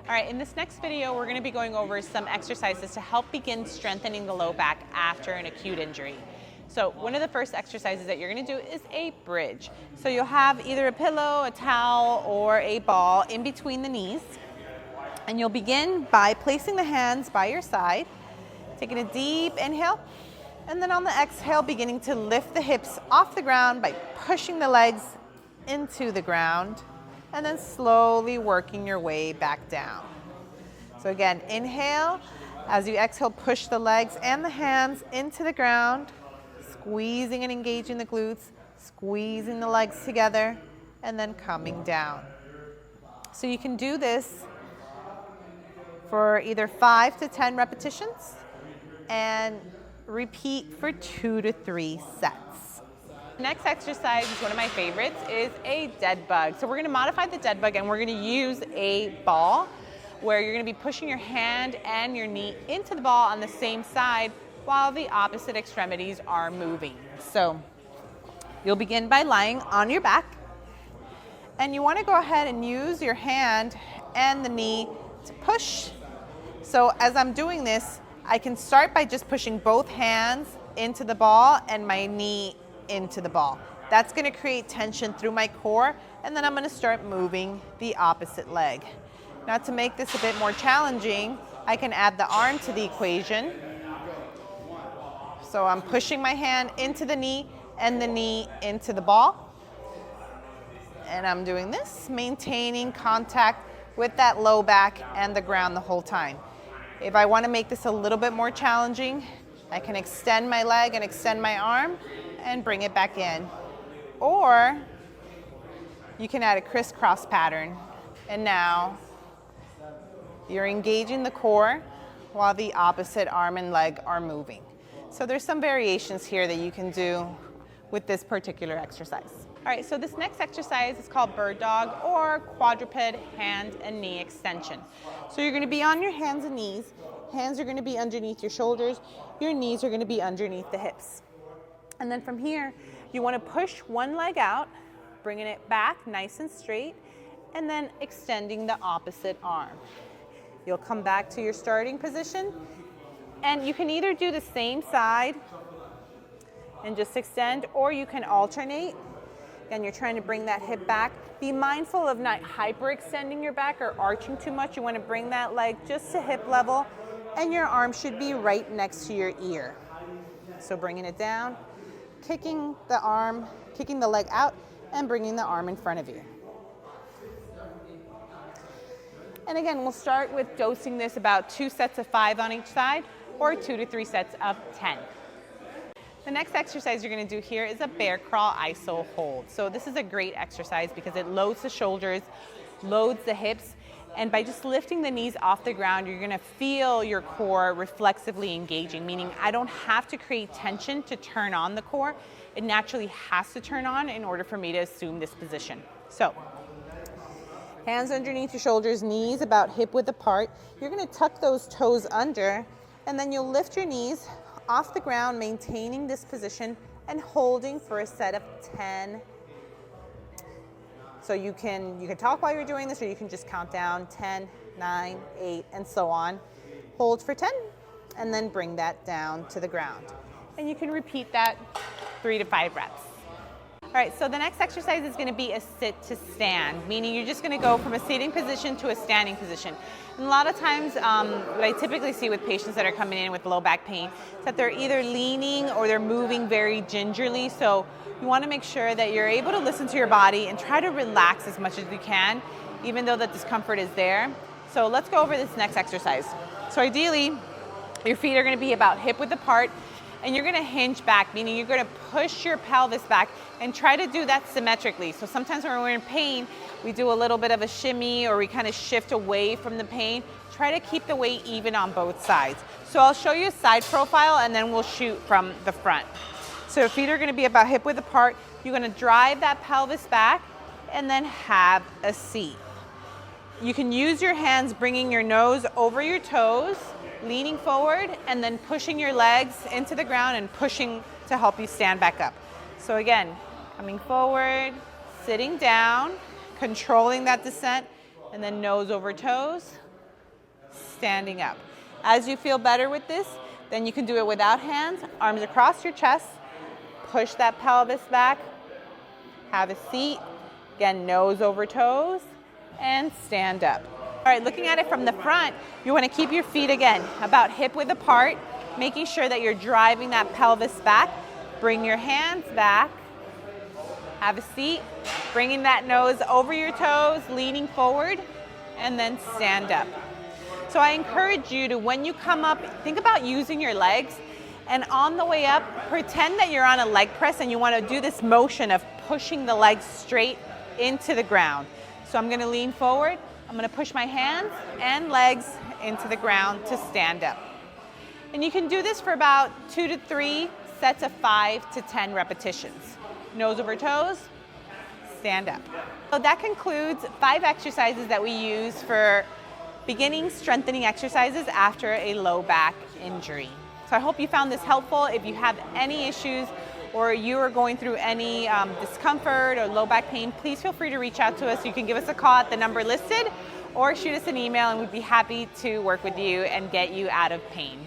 All right, in this next video, we're going to be going over some exercises to help begin strengthening the low back after an acute injury. So one of the first exercises that you're going to do is a bridge. So you'll have either a pillow, a towel, or a ball in between the knees. And you'll begin by placing the hands by your side, taking a deep inhale, and then on the exhale, beginning to lift the hips off the ground by pushing the legs into the ground, and then slowly working your way back down. So again, inhale. As you exhale, push the legs and the hands into the ground, squeezing and engaging the glutes, squeezing the legs together, and then coming down. So you can do this for either 5 to 10 repetitions and repeat for 2 to 3 sets. The next exercise is one of my favorites, is a dead bug. So we're going to modify the dead bug and we're going to use a ball where you're going to be pushing your hand and your knee into the ball on the same side while the opposite extremities are moving. So you'll begin by lying on your back, and you want to go ahead and use your hand and the knee to push. So as I'm doing this, I can start by just pushing both hands into the ball and my knee into the ball. That's going to create tension through my core, and then I'm going to start moving the opposite leg. Now, to make this a bit more challenging, I can add the arm to the equation. So I'm pushing my hand into the knee and the knee into the ball. And I'm doing this, maintaining contact with that low back and the ground the whole time. If I want to make this a little bit more challenging, I can extend my leg and extend my arm and bring it back in. Or you can add a crisscross pattern. And now you're engaging the core while the opposite arm and leg are moving. So there's some variations here that you can do with this particular exercise. All right, so this next exercise is called bird dog or quadruped hand and knee extension. So you're going to be on your hands and knees. Hands are going to be underneath your shoulders. Your knees are going to be underneath the hips. And then from here, you want to push one leg out, bringing it back nice and straight, and then extending the opposite arm. You'll come back to your starting position, and you can either do the same side and just extend, or you can alternate. Again, you're trying to bring that hip back. Be mindful of not hyperextending your back or arching too much. You want to bring that leg just to hip level, and your arm should be right next to your ear. So bringing it down, kicking the leg out, and bringing the arm in front of you. And again, we'll start with dosing this about 2 sets of 5 on each side, or 2 to 3 sets of 10. The next exercise you're going to do here is a bear crawl iso hold. So this is a great exercise because it loads the shoulders, loads the hips, and by just lifting the knees off the ground, you're going to feel your core reflexively engaging, meaning I don't have to create tension to turn on the core. It naturally has to turn on in order for me to assume this position. So hands underneath your shoulders, knees about hip width apart. You're going to tuck those toes under, and then you'll lift your knees off the ground, maintaining this position and holding for a set of 10. So you can talk while you're doing this, or you can just count down 10, 9, 8, and so on. Hold for 10, and then bring that down to the ground. And you can repeat that 3 to 5 reps. All right, so the next exercise is going to be a sit to stand, meaning you're just going to go from a sitting position to a standing position. And a lot of times, what I typically see with patients that are coming in with low back pain is that they're either leaning or they're moving very gingerly. So you want to make sure that you're able to listen to your body and try to relax as much as you can, even though that discomfort is there. So let's go over this next exercise. So ideally, your feet are going to be about hip width apart, and you're going to hinge back, meaning you're going to push your pelvis back and try to do that symmetrically. So sometimes when we're in pain, we do a little bit of a shimmy, or we kind of shift away from the pain. Try to keep the weight even on both sides. So I'll show you a side profile, and then we'll shoot from the front. So your feet are going to be about hip width apart. You're going to drive that pelvis back and then have a seat. You can use your hands bringing your nose over your toes, leaning forward, and then pushing your legs into the ground and pushing to help you stand back up. So again, coming forward, sitting down, controlling that descent, and then nose over toes, standing up. As you feel better with this, then you can do it without hands, arms across your chest, push that pelvis back, have a seat, again, nose over toes, and stand up. All right, looking at it from the front, you want to keep your feet again about hip width apart, making sure that you're driving that pelvis back. Bring your hands back, have a seat, bringing that nose over your toes, leaning forward, and then stand up. So I encourage you to, when you come up, think about using your legs, and on the way up, pretend that you're on a leg press and you want to do this motion of pushing the legs straight into the ground. So I'm going to lean forward, I'm going to push my hands and legs into the ground to stand up. And you can do this for about 2 to 3 sets of 5 to 10 repetitions. Nose over toes, stand up. So that concludes 5 exercises that we use for beginning strengthening exercises after a low back injury. So I hope you found this helpful. If you have any issues or you are going through any discomfort or low back pain, please feel free to reach out to us. You can give us a call at the number listed or shoot us an email, and we'd be happy to work with you and get you out of pain.